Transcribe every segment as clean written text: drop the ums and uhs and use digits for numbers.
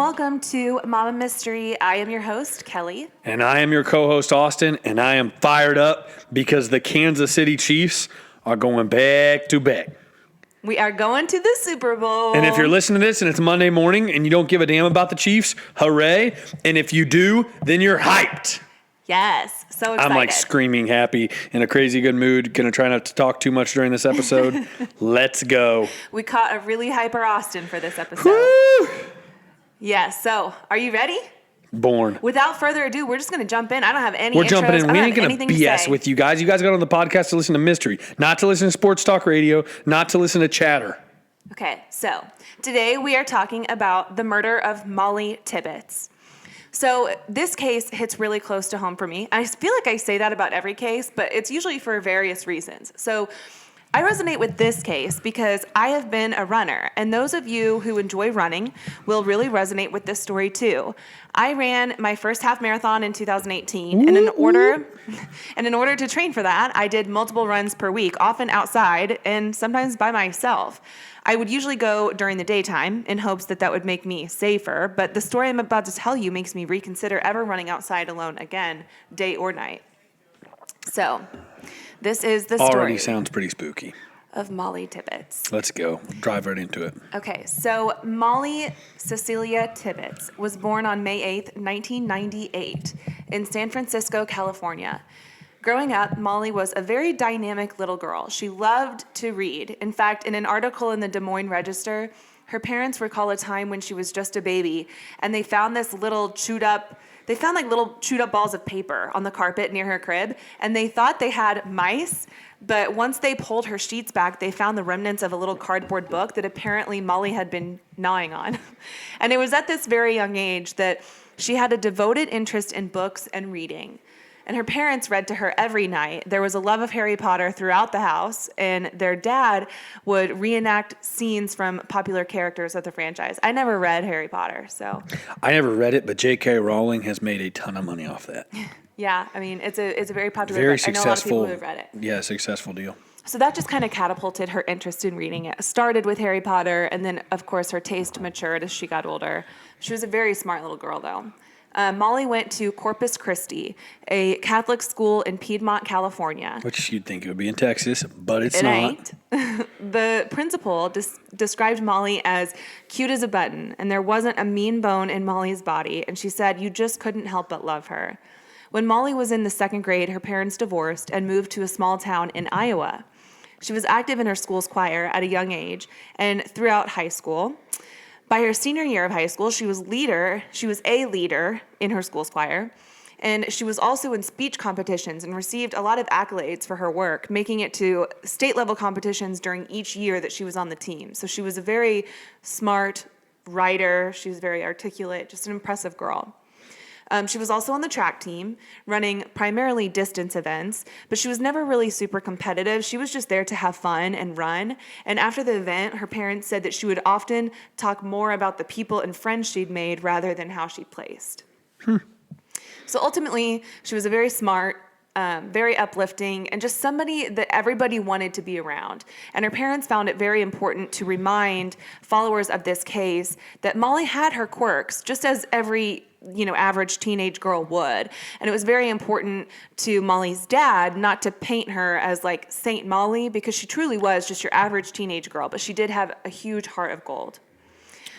welcome to Mama Mystery. I am your host, Kelly. And I am your co-host, Austin, and I am fired up because the Kansas City Chiefs are going back to back. We are going to the Super Bowl. And if you're listening to this and it's Monday morning and you don't give a damn about the Chiefs, hooray. And if you do, then you're hyped. Yes, so excited. I'm like screaming happy, in a crazy good mood. Gonna try not to talk too much during this episode. Let's go. We caught a really hyper Austin for this episode. Woo! Yeah, so are you ready? Born. Without further ado, we're just going to jump in. I don't have any We're intros. jumping in. We ain't going to BS say. with you guys. You guys got on the podcast to listen to Mystery, not to listen to Sports Talk Radio, not to listen to Chatter. Okay, so today we are talking about the murder of Mollie Tibbetts. So this case hits really close to home for me. I feel like I say that about every case, but it's usually for various reasons. So I resonate with this case because I have been a runner, and those of you who enjoy running will really resonate with this story too. I ran my first half marathon in 2018, and in order to train for that, I did multiple runs per week, often outside and sometimes by myself. I would usually go during the daytime in hopes that that would make me safer, but the story I'm about to tell you makes me reconsider ever running outside alone again, day or night. So, this is the story. Already sounds pretty spooky. Of Mollie Tibbetts. Let's go. Drive right into it. Okay, so Mollie Cecilia Tibbetts was born on May 8th, 1998 in San Francisco, California. Growing up, Mollie was a very dynamic little girl. She loved to read. In fact, in an article in the Des Moines Register, her parents recall a time when she was just a baby, and they found this little chewed up balls of paper on the carpet near her crib, and they thought they had mice, but once they pulled her sheets back, they found the remnants of a little cardboard book that apparently Mollie had been gnawing on. And it was at this very young age that she had a devoted interest in books and reading. And her parents read to her every night. There was a love of Harry Potter throughout the house, and their dad would reenact scenes from popular characters of the franchise. I never read Harry Potter, so. I never read it, but J.K. Rowling has made a ton of money off that. Yeah, I mean, it's a very popular Very book. successful. I know a lot of people who have read it. Yeah, successful deal. So that just kind of catapulted her interest in reading. It started with Harry Potter, and then, of course, her taste matured as she got older. She was a very smart little girl, though. Mollie went to Corpus Christi, a Catholic school in Piedmont, California. Which you'd think it would be in Texas, but it's it not. Ain't. The principal described Mollie as cute as a button, and there wasn't a mean bone in Mollie's body, and she said you just couldn't help but love her. When Mollie was in the second grade, her parents divorced and moved to a small town in Iowa. She was active in her school's choir at a young age and throughout high school. By her senior year of high school, she was a leader in her school's choir, and she was also in speech competitions and received a lot of accolades for her work, making it to state-level competitions during each year that she was on the team. So she was a very smart writer. She was very articulate, just an impressive girl. She was also on the track team, running primarily distance events, but she was never really super competitive. She was just there to have fun and run. And after the event, her parents said that she would often talk more about the people and friends she'd made rather than how she placed. So ultimately, she was a very smart, very uplifting, and just somebody that everybody wanted to be around. And her parents found it very important to remind followers of this case that Mollie had her quirks, just as every average teenage girl would. And it was very important to Mollie's dad not to paint her as like Saint Mollie, because she truly was just your average teenage girl, but she did have a huge heart of gold.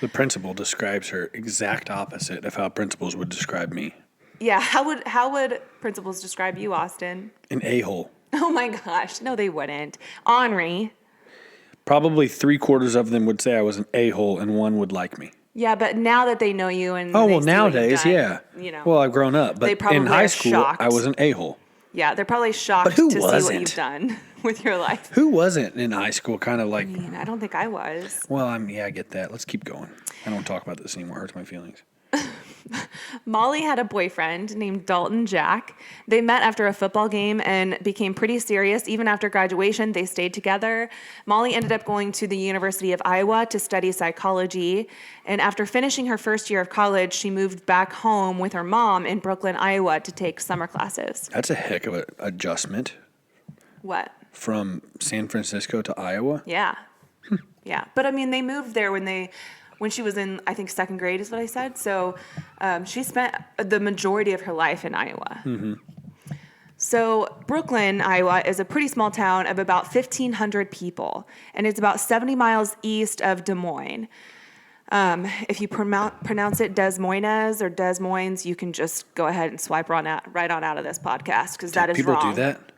The principal describes her exact opposite of how principals would describe me. Yeah, how would principals describe you, Austin? An a-hole. Oh my gosh, no they wouldn't. Henri. Probably 3/4 of them would say I was an a-hole and one would like me. Yeah, but now that they know you and nowadays, done, yeah. Well, I've grown up, but in high school, shocked. I was an a-hole. Yeah, they're probably shocked to see what you've done with your life. Who wasn't in high school? Kind of like. I mean, I don't think I was. Well, I get that. Let's keep going. I don't talk about this anymore. It hurts my feelings. Mollie had a boyfriend named Dalton Jack. They met after a football game and became pretty serious. Even after graduation, they stayed together. Mollie ended up going to the University of Iowa to study psychology. And after finishing her first year of college, she moved back home with her mom in Brooklyn, Iowa to take summer classes. That's a heck of an adjustment. What? From San Francisco to Iowa? Yeah. Yeah. But I mean, they moved there when they when she was in, I think, second grade is what I said. So she spent the majority of her life in Iowa. Mm-hmm. So Brooklyn, Iowa, is a pretty small town of about 1,500 people, and it's about 70 miles east of Des Moines. If you pronounce it Des Moines or Des Moines, you can just go ahead and swipe right on out of this podcast, because that is people wrong. Do that?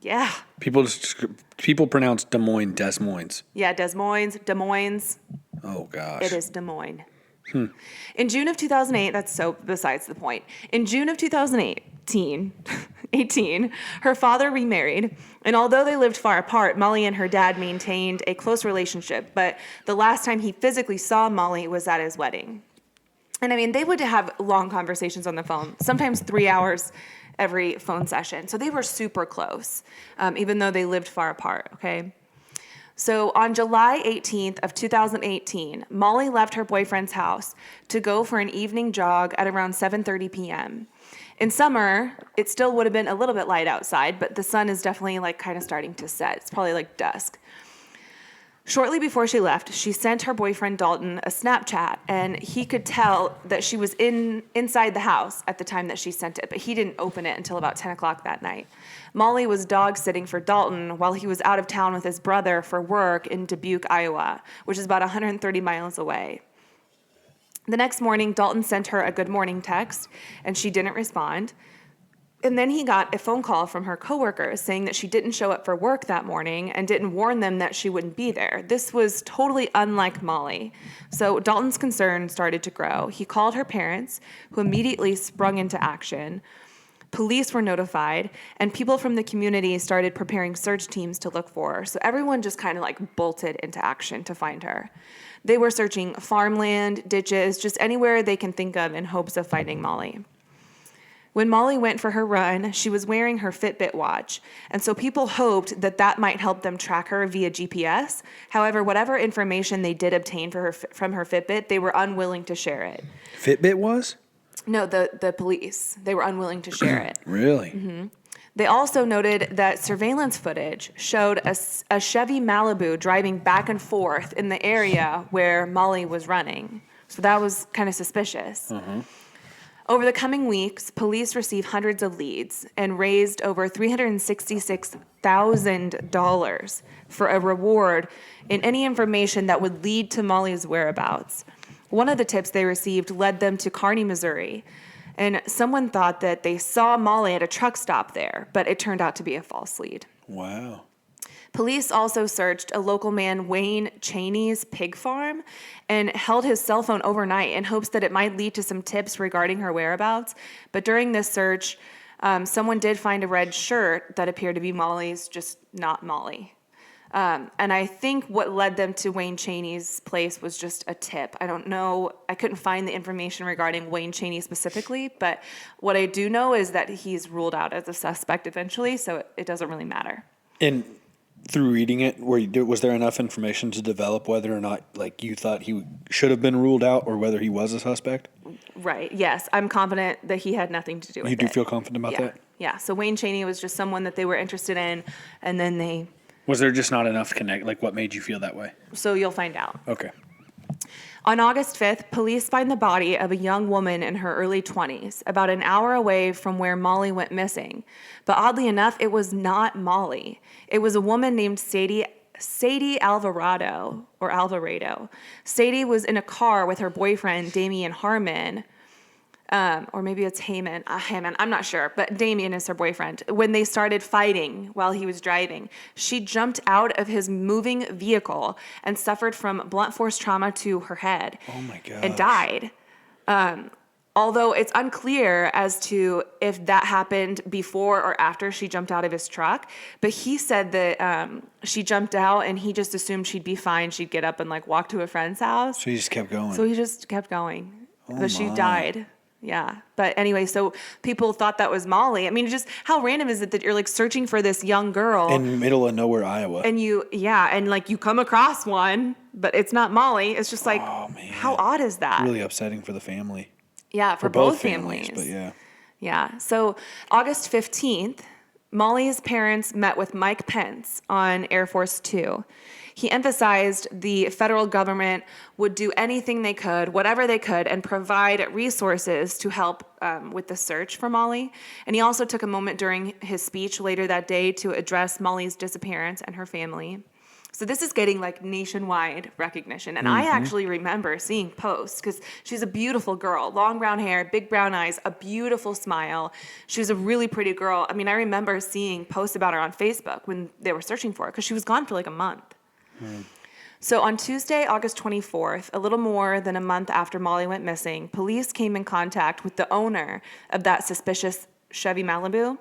Yeah. People pronounce Des Moines, Des Moines. Yeah, Des Moines. Oh, gosh. It is Des Moines. In June of 2008, that's so besides the point. In June of 2018, her father remarried, and although they lived far apart, Mollie and her dad maintained a close relationship, but the last time he physically saw Mollie was at his wedding. And I mean, they would have long conversations on the phone, sometimes 3 hours every phone session. So they were super close, even though they lived far apart, okay? So on July 18th of 2018, Mollie left her boyfriend's house to go for an evening jog at around 7:30 p.m. In summer, it still would have been a little bit light outside, but the sun is definitely like kind of starting to set. It's probably like dusk. Shortly before she left, she sent her boyfriend Dalton a Snapchat, and he could tell that she was inside the house at the time that she sent it, but he didn't open it until about 10 o'clock that night. Mollie was dog sitting for Dalton while he was out of town with his brother for work in Dubuque, Iowa, which is about 130 miles away. The next morning, Dalton sent her a good morning text, and she didn't respond. And then he got a phone call from her coworker saying that she didn't show up for work that morning and didn't warn them that she wouldn't be there. This was totally unlike Mollie. So Dalton's concern started to grow. He called her parents, who immediately sprung into action. Police were notified, and people from the community started preparing search teams to look for her. So everyone just kind of like bolted into action to find her. They were searching farmland, ditches, just anywhere they can think of in hopes of finding Mollie. When Mollie went for her run, she was wearing her Fitbit watch, and so people hoped that that might help them track her via GPS. However, whatever information they did obtain from her Fitbit, they were unwilling to share it. Fitbit was? No, the police. They were unwilling to share it. Really? Mm-hmm. They also noted that surveillance footage showed a Chevy Malibu driving back and forth in the area where Mollie was running. So that was kind of suspicious. Mm-hmm. Over the coming weeks, police received hundreds of leads and raised over $366,000 for a reward in any information that would lead to Mollie's whereabouts. One of the tips they received led them to Kearney, Missouri, and someone thought that they saw Mollie at a truck stop there, but it turned out to be a false lead. Wow. Police also searched a local man, Wayne Cheney's pig farm, and held his cell phone overnight in hopes that it might lead to some tips regarding her whereabouts. But during this search, someone did find a red shirt that appeared to be Mollie's, just not Mollie. And I think what led them to Wayne Cheney's place was just a tip. I don't know. I couldn't find the information regarding Wayne Cheney specifically, but what I do know is that he's ruled out as a suspect eventually, so it doesn't really matter. And through reading it, was there enough information to develop whether or not, like, you thought he should have been ruled out or whether he was a suspect? Right. Yes. I'm confident that he had nothing to do with it. You do feel confident about that? Yeah. So Wayne Cheney was just someone that they were interested in, and then they... Was there just not enough connect? Like, what made you feel that way? So you'll find out. Okay. On August 5th, police find the body of a young woman in her early 20s, about an hour away from where Mollie went missing. But oddly enough, it was not Mollie. It was a woman named Sadie Alvarado. Sadie was in a car with her boyfriend, Damian Harmon, or maybe it's Hammond, I'm not sure, but Damian is her boyfriend. When they started fighting while he was driving, she jumped out of his moving vehicle and suffered from blunt force trauma to her head. Oh my God. And died. Although it's unclear as to if that happened before or after she jumped out of his truck, but he said that she jumped out and he just assumed she'd be fine. She'd get up and like walk to a friend's house. So he just kept going. So he just kept going. Oh but she died. Yeah. But anyway, so people thought that was Mollie. I mean, just how random is it that you're like searching for this young girl in the middle of nowhere, Iowa. And you come across one, but it's not Mollie. It's just like, how odd is that? Really upsetting for the family. Yeah, for both families. But yeah. Yeah. So August 15th, Mollie's parents met with Mike Pence on Air Force Two. He emphasized the federal government would do anything they could, whatever they could, and provide resources to help with the search for Mollie. And he also took a moment during his speech later that day to address Mollie's disappearance and her family. So this is getting like nationwide recognition. And I actually remember seeing posts because she's a beautiful girl, long brown hair, big brown eyes, a beautiful smile. She was a really pretty girl. I mean, I remember seeing posts about her on Facebook when they were searching for her because she was gone for like a month. So on Tuesday, August 24th, a little more than a month after Mollie went missing, police came in contact with the owner of that suspicious Chevy Malibu.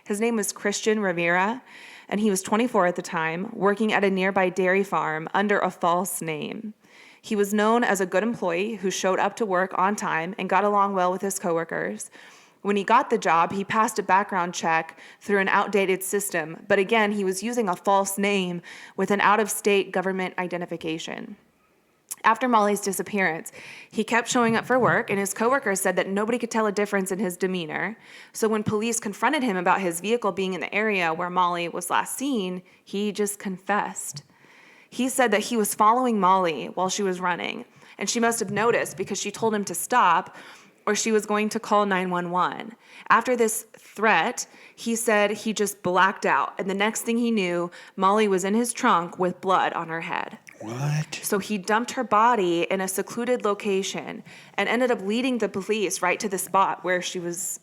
His name was Christian Rivera, and he was 24 at the time, working at a nearby dairy farm under a false name. He was known as a good employee who showed up to work on time and got along well with his coworkers. When he got the job, he passed a background check through an outdated system, but again, he was using a false name with an out-of-state government identification. After Mollie's disappearance, he kept showing up for work, and his coworkers said that nobody could tell a difference in his demeanor. So when police confronted him about his vehicle being in the area where Mollie was last seen, he just confessed. He said that he was following Mollie while she was running, and she must have noticed because she told him to stop, or she was going to call 911. After this threat, he said he just blacked out, and the next thing he knew, Mollie was in his trunk with blood on her head. What? So he dumped her body in a secluded location and ended up leading the police right to the spot where she was,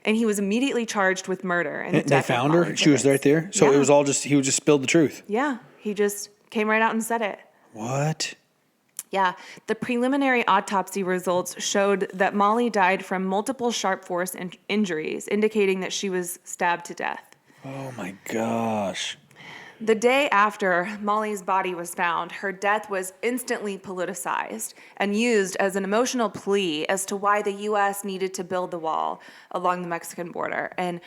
and he was immediately charged with murder. And They found her? She was right there? So Yeah. it was all just, he just spilled the truth. Yeah, he just came right out and said it. What? Yeah, the preliminary autopsy results showed that Mollie died from multiple sharp force injuries, indicating that she was stabbed to death. Oh my gosh. The day after Mollie's body was found, her death was instantly politicized and used as an emotional plea as to why the U.S. needed to build the wall along the Mexican border and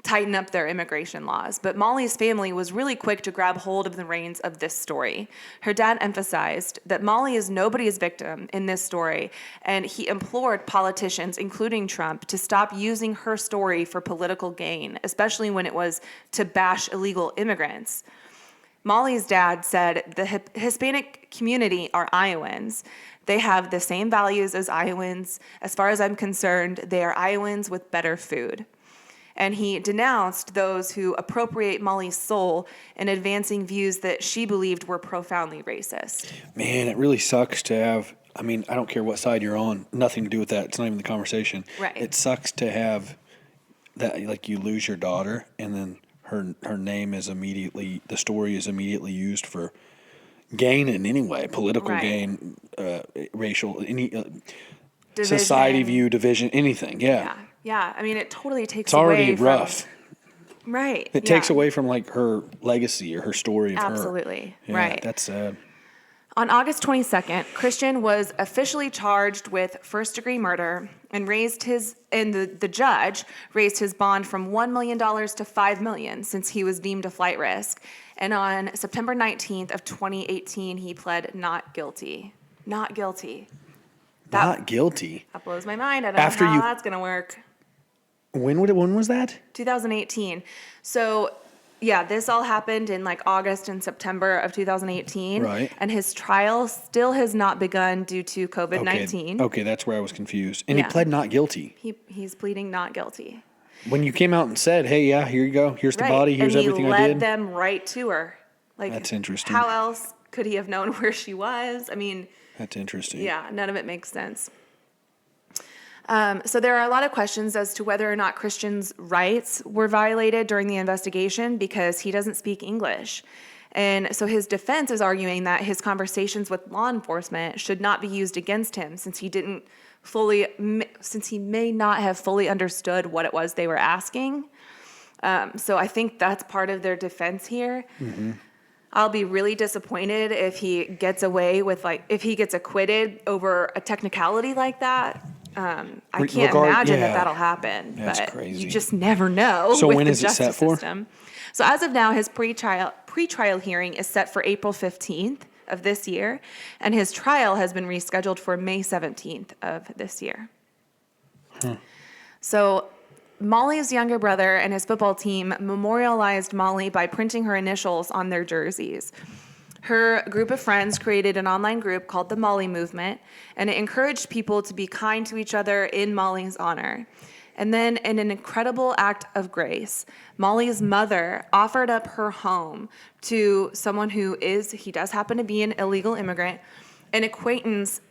tighten up their immigration laws. But Mollie's family was really quick to grab hold of the reins of this story. Her dad emphasized that Mollie is nobody's victim in this story, and he implored politicians, including Trump, to stop using her story for political gain, especially when it was to bash illegal immigrants. Mollie's dad said the Hispanic community are Iowans. They have the same values as Iowans. As far as I'm concerned, they are Iowans with better food. And he denounced those who appropriate Mollie's soul in advancing views that she believed were profoundly racist. Man, it really sucks to have, I mean, I don't care what side you're on, nothing to do with that. It's not even the conversation. Right. It sucks to have that, like, you lose your daughter and then her name is immediately, the story is immediately used for gain in any way, political Right. gain, racial, any Division. society view, division, anything. Yeah. Yeah. I mean, it totally takes It's already away from, rough. Right. It takes away from like her legacy or her story of her. Absolutely. Yeah, Right. That's sad. On August 22nd, Christian was officially charged with first-degree murder and the judge raised his bond from $1 million to $5 million since he was deemed a flight risk. And on September 19th of 2018, he pled not guilty. Not guilty. Not guilty. That blows my mind. I don't know how that's going to work. When was that? 2018. So, yeah, this all happened in like August and September of 2018. Right. And his trial still has not begun due to COVID-19. Okay, that's where I was confused. And Yeah. he pled not guilty. He's pleading not guilty. When you came out and said, hey, yeah, here you go. Here's the Right. body. Here's everything I And he did. led them right to her. Like, That's interesting. How else could he have known where she was? I mean, That's interesting. yeah, none of it makes sense. So there are a lot of questions as to whether or not Christian's rights were violated during the investigation because he doesn't speak English. And so his defense is arguing that his conversations with law enforcement should not be used against him since he may not have fully understood what it was they were asking. So I think that's part of their defense here. Mm-hmm. I'll be really disappointed if he gets away with, if he gets acquitted over a technicality like that. I can't imagine that that'll happen. That's but crazy. You just never know. So with when the is it set justice for? system. So as of now, his pre-trial hearing is set for April 15th of this year, and his trial has been rescheduled for May 17th of this year. So Mollie's younger brother and his football team memorialized Mollie by printing her initials on their jerseys. Her group of friends created an online group called the Mollie Movement, and it encouraged people to be kind to each other in Mollie's honor. And then, in an incredible act of grace, Mollie's mother offered up her home to someone he does happen to be an illegal immigrant, an acquaintance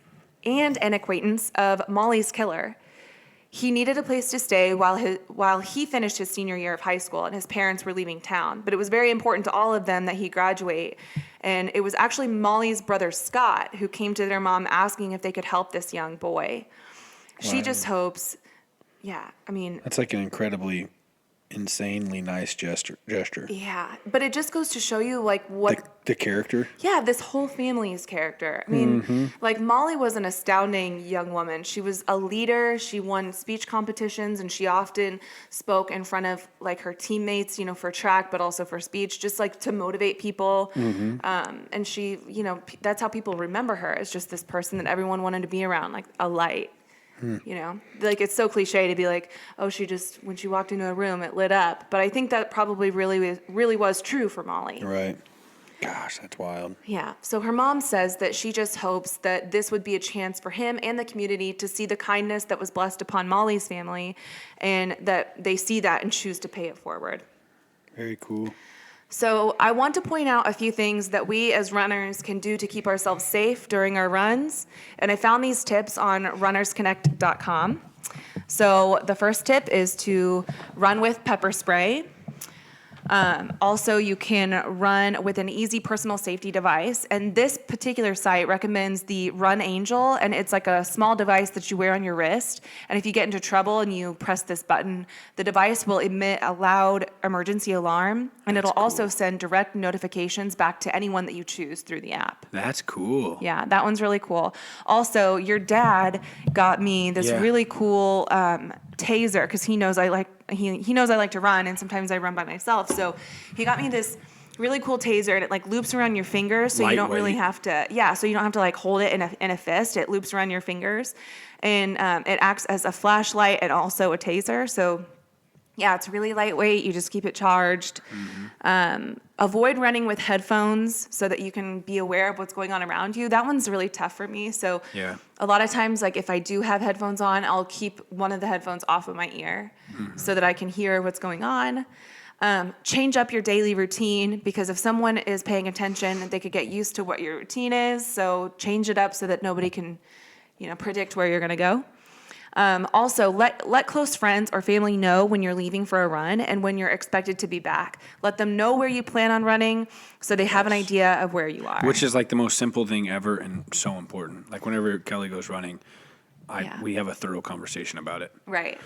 of Mollie's killer. He needed a place to stay while he finished his senior year of high school and his parents were leaving town. But it was very important to all of them that he graduate. And it was actually Mollie's brother Scott who came to their mom asking if they could help this young boy. Wow. She just hopes, that's like an incredibly insanely nice gesture. Yeah, but it just goes to show you like what the character. Yeah, this whole family's character. I mean, like Mollie was an astounding young woman. She was a leader. She won speech competitions, and she often spoke in front of like her teammates, for track, but also for speech, just like to motivate people. And she, that's how people remember her, as just this person that everyone wanted to be around, like a light. Like it's so cliche to be like, oh, when she walked into a room, it lit up. But I think that probably really was true for Mollie. Right. Gosh, that's wild. Yeah. So her mom says that she just hopes that this would be a chance for him and the community to see the kindness that was blessed upon Mollie's family, and that they see that and choose to pay it forward. Very cool. So I want to point out a few things that we as runners can do to keep ourselves safe during our runs. And I found these tips on runnersconnect.com. So the first tip is to run with pepper spray. Also, you can run with an easy personal safety device. And this particular site recommends the Run Angel, and it's like a small device that you wear on your wrist. And if you get into trouble and you press this button, the device will emit a loud emergency alarm, and it'll also send direct notifications back to anyone that you choose through the app. That's cool. Yeah, that one's really cool. Also, your dad got me this really cool taser, because he knows I like to run, and sometimes I run by myself. So he got me this really cool taser, and it like loops around your fingers, so you don't really have to. Yeah, so you don't have to like hold it in a fist. It loops around your fingers, and it acts as a flashlight and also a taser. So yeah, it's really lightweight. You just keep it charged. Avoid running with headphones so that you can be aware of what's going on around you. That one's really tough for me. So a lot of times, like if I do have headphones on, I'll keep one of the headphones off of my ear so that I can hear what's going on. Change up your daily routine, because if someone is paying attention, they could get used to what your routine is. So change it up so that nobody can, predict where you're going to go. Also, let close friends or family know when you're leaving for a run and when you're expected to be back. Let them know where you plan on running so they have an idea of where you are. Which is like the most simple thing ever and so important. Like whenever Kelly goes running, we have a thorough conversation about it. Right.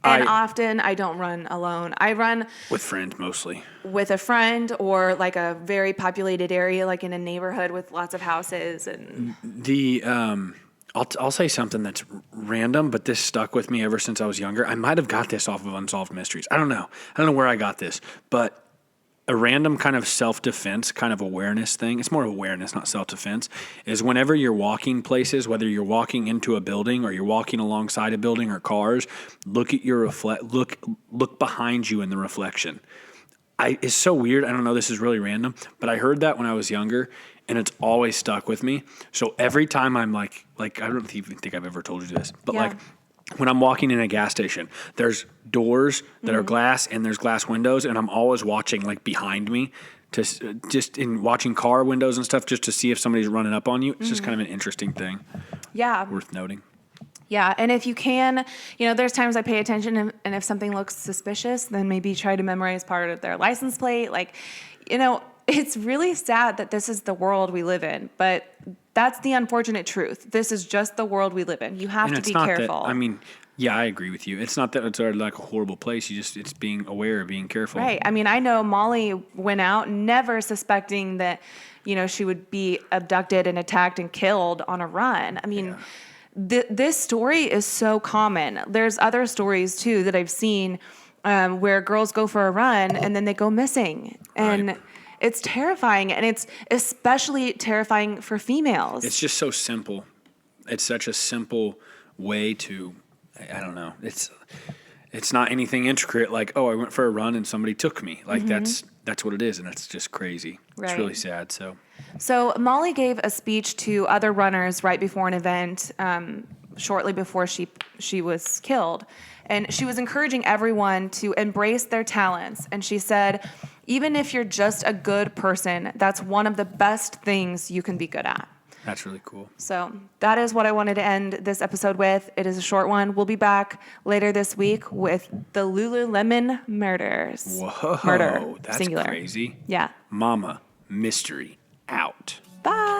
And often I don't run alone. I run with friends mostly. With a friend, or like a very populated area, like in a neighborhood with lots of houses. And I'll say something that's random, but this stuck with me ever since I was younger. I might have got this off of Unsolved Mysteries. I don't know where I got this, but a random kind of self-defense, kind of awareness thing. It's more awareness, not self-defense. Is whenever you're walking places, whether you're walking into a building or you're walking alongside a building or cars, look at your look behind you in the reflection. It's so weird. I don't know. This is really random, but I heard that when I was younger, and it's always stuck with me. So every time I'm like I don't even think I've ever told you this, but like when I'm walking in a gas station, there's doors that are glass and there's glass windows, and I'm always watching like behind me to just in watching car windows and stuff just to see if somebody's running up on you. It's just kind of an interesting thing. Yeah. Worth noting. Yeah, and if you can, there's times I pay attention, and if something looks suspicious, then maybe try to memorize part of their license plate. Like, it's really sad that this is the world we live in, but that's the unfortunate truth. This is just the world we live in. You have to be careful. I agree with you. It's not that it's like a horrible place. It's being aware, being careful. Right. I know Mollie went out never suspecting that, she would be abducted and attacked and killed on a run. This story is so common. There's other stories too that I've seen where girls go for a run and then they go missing. And it's terrifying, and it's especially terrifying for females. It's just so simple. It's such a simple way to, I don't know. It's It's not anything intricate like, oh, I went for a run and somebody took me. Like that's what it is, and it's just crazy. Right. It's really sad. So Mollie gave a speech to other runners right before an event, shortly before she was killed. And she was encouraging everyone to embrace their talents. And she said, even if you're just a good person, that's one of the best things you can be good at. That's really cool. So that is what I wanted to end this episode with. It is a short one. We'll be back later this week with the Lululemon murders. Whoa, Murder, that's singular. crazy. Yeah. Mama, mystery, out. Bye.